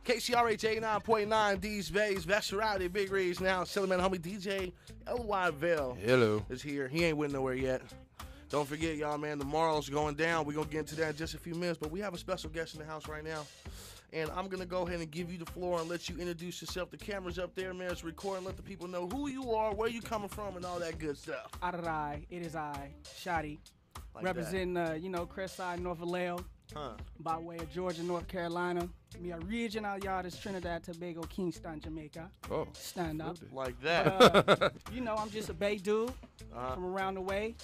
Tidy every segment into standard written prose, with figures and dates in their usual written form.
KCRH 89.9 these days. That's Shaadie, Big Reid's now. Chillin' man, homie DJ L.Y. Vale is here. He ain't went nowhere yet. Don't forget, y'all, man, tomorrow's going down. We're going to get into that in just a few minutes, but we have a special guest in the house right now. And I'm going to go ahead and give you the floor and let you introduce yourself. The camera's up there, man. It's recording. Let the people know who you are, where you coming from, and all that good stuff. It is I, Shaadie, Like representing, Crest-Side, North Vallejo, by way of Georgia, North Carolina. Me original yard is Trinidad, Tobago, Kingston, Jamaica. Oh, stand up. Like that. I'm just a Bay dude from around the way.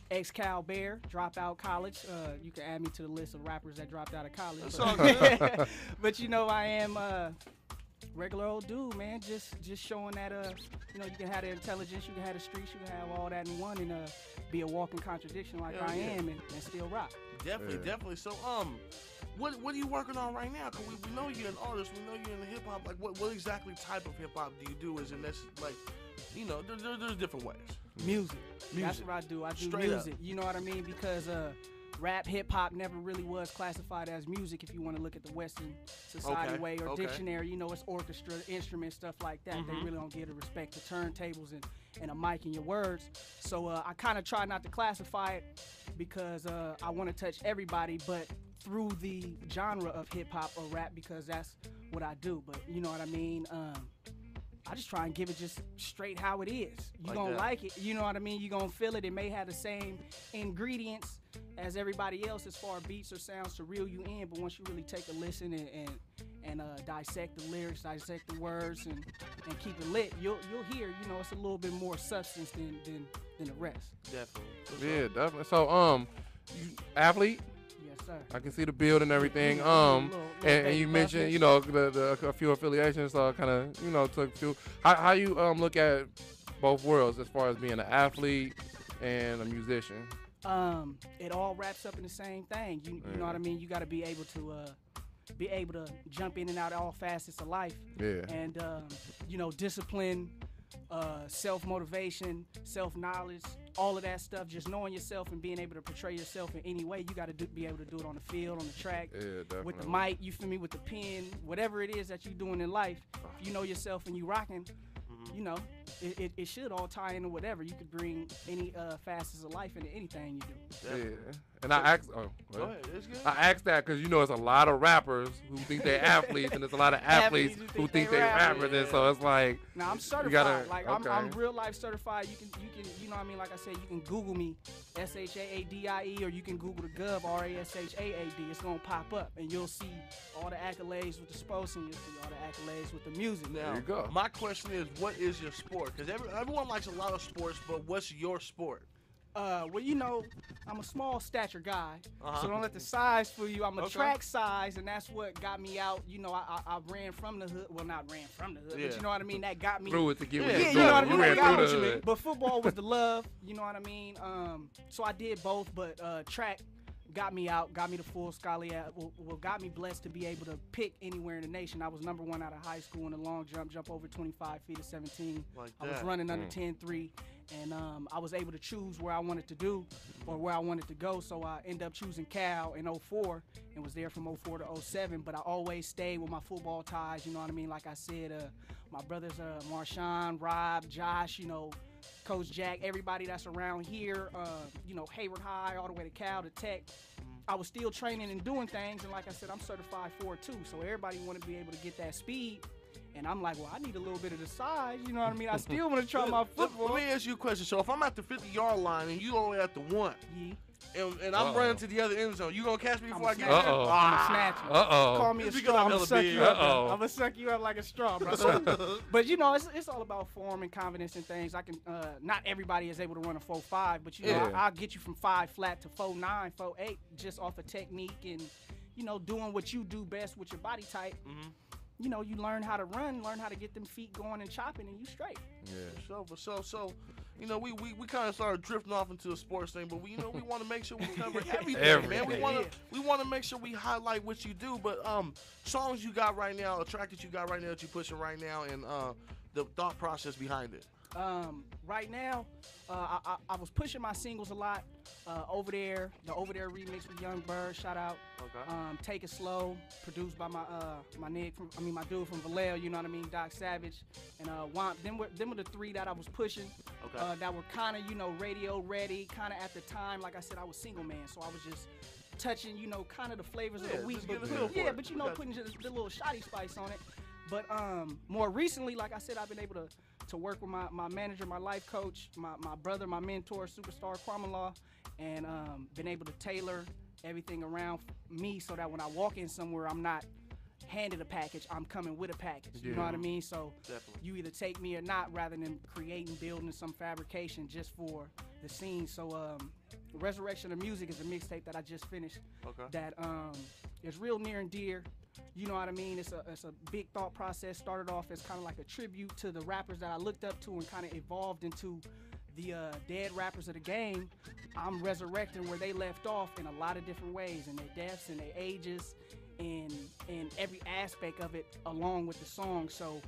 Ex-Cal Bear, dropped out college. You can add me to the list of rappers that dropped out of college. That's all good. But I am a regular old dude, man. Just showing that you can have the intelligence, you can have the streets, you can have all that in one, and be a walking contradiction like I am, and still rock. Definitely. So what are you working on right now? Cause we know you're an artist. We know you're in the hip hop. Like what exactly type of hip hop do you do? Is it that's like, there's different ways. Music. That's what I do. I do Straight music. up. You know what I mean? Because rap, hip hop never really was classified as music if you want to look at the Western society way or dictionary. It's orchestra, instruments, stuff like that. They really don't give the respect to turntables and a mic in your words. So I kind of try not to classify it because I want to touch everybody, but through the genre of hip hop or rap, because that's what I do. But you know what I mean? I just try and give it just straight how it is. You gonna like it, you know what I mean? You gonna feel it. It may have the same ingredients as everybody else as far beats or sounds to reel you in, but once you really take a listen and dissect the lyrics, dissect the words, and keep it lit, you'll hear, it's a little bit more substance than the rest. Definitely. Yeah, definitely. So, you athlete? Yes, sir. I can see the build and everything. And you mentioned, a few affiliations, kind of, took a few. How you look at both worlds as far as being an athlete and a musician? It all wraps up in the same thing. You know what I mean? You got to be able to jump in and out of all facets of life. Yeah. And discipline, self-motivation, self-knowledge, all of that stuff, just knowing yourself and being able to portray yourself in any way. You got to be able to do it on the field, on the track, with the mic, you feel me, with the pen, whatever it is that you're doing in life. If you know yourself and you rocking, it should all tie into whatever. You could bring any facets of life into anything you do. Yeah. And I asked, go ahead. It's good. I asked that because it's a lot of rappers who think they're athletes, and there's a lot of athletes who think they're rappers, and so it's like. Now I'm certified. I'm real life certified. You can, like I said, you can Google me, SHAADIE, or you can Google the Gov, RASHAAD. It's gonna pop up, and you'll see all the accolades with the sports, and you'll see all the accolades with the music. Now, there you go. My question is, what is your sport? Because everyone likes a lot of sports, but what's your sport? I'm a small stature guy, so don't let the size fool you. I'm a track size, and that's what got me out. I ran from the hood. Well, not ran from the hood, but you know what I mean? That got me through it to get you know what I mean? That got me. But football was the love, you know what I mean? So I did both, but track got me out, got me the full scholarship, got me blessed to be able to pick anywhere in the nation. I was number 1 out of high school in the long jump over 25 feet at 17. I was running under 10.3, and I was able to choose where I wanted to do or where I wanted to go. So I ended up choosing Cal in 04 and was there from 04 to 07. But I always stayed with my football ties, you know what I mean? Like I said, my brothers, Marshawn, Rob, Josh, Coach Jack, everybody that's around here, Hayward High, all the way to Cal, to Tech. I was still training and doing things, and like I said, I'm certified for it too. So everybody wanted to be able to get that speed, and I'm like, well, I need a little bit of the size, you know what I mean? I still want to try my football. Let me ask you a question. So if I'm at the 50-yard line and you only at the 1, and I'm running to the other end zone, you gonna catch me before I get there? I'm gonna snatch you. Call me a straw. I'm gonna suck you up. I'm gonna suck you up like a straw, bro. But it's all about form and confidence and things. I can not everybody is able to run a 4.5, but I'll get you from 5 flat to 4.9, 4.8 just off of technique and doing what you do best with your body type. You learn how to run, learn how to get them feet going and chopping, and you straight. Yeah. So. We kind of started drifting off into the sports thing, but we want to make sure we cover everything, man. We want to make sure we highlight what you do. But songs you got right now, a track that you got right now that you're pushing right now, and the thought process behind it. Right now, I was pushing my singles a lot. Over there, the Over There remix with Young Bird, shout out. Okay. Take It Slow, produced by my dude from Vallejo, you know what I mean, Doc Savage, and Womp. Them were the three that I was pushing. Okay. That were kind of, you know, radio ready, kind of at the time. Like I said, I was single man, so I was just touching, you know, kind of the flavors of the week. But you know, putting just the little Shaadie spice on it. But more recently, like I said, I've been able to work with my manager, my life coach, my brother, my mentor, superstar Kwamala, and been able to tailor everything around me so that when I walk in somewhere, I'm not handed a package, I'm coming with a package. You know what I mean? So you either take me or not, rather than creating, building some fabrication just for the scene. So Resurrection of Music is a mixtape that I just finished. That is real near and dear. You know what I mean? It's a big thought process. Started off as kind of like a tribute to the rappers that I looked up to, and kind of evolved into the dead rappers of the game. I'm resurrecting where they left off in a lot of different ways, in their deaths, in their ages, in every aspect of it, along with the song. So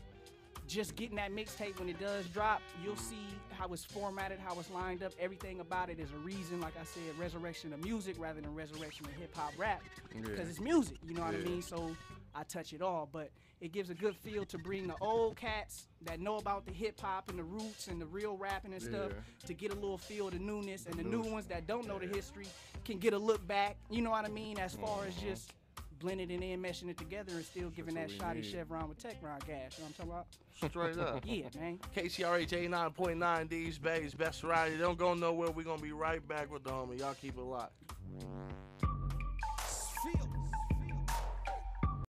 just getting that mixtape when it does drop, you'll see how it's formatted, how it's lined up. Everything about it is a reason, like I said, Resurrection of Music rather than Resurrection of Hip Hop Rap, because it's music, you know what I mean? So I touch it all, but it gives a good feel to bring the old cats that know about the hip hop and the roots and the real rapping and stuff to get a little feel of the newness, and the new ones that don't know the history can get a look back, you know what I mean, as far as just blending it in, meshing it together, and still giving that Shaadie Chevron with Techron gas. You know what I'm talking about? Straight up. Yeah, man. KCRH 89.9 D's Bays, best variety. Don't go nowhere. We're going to be right back with the homie. Y'all keep it locked.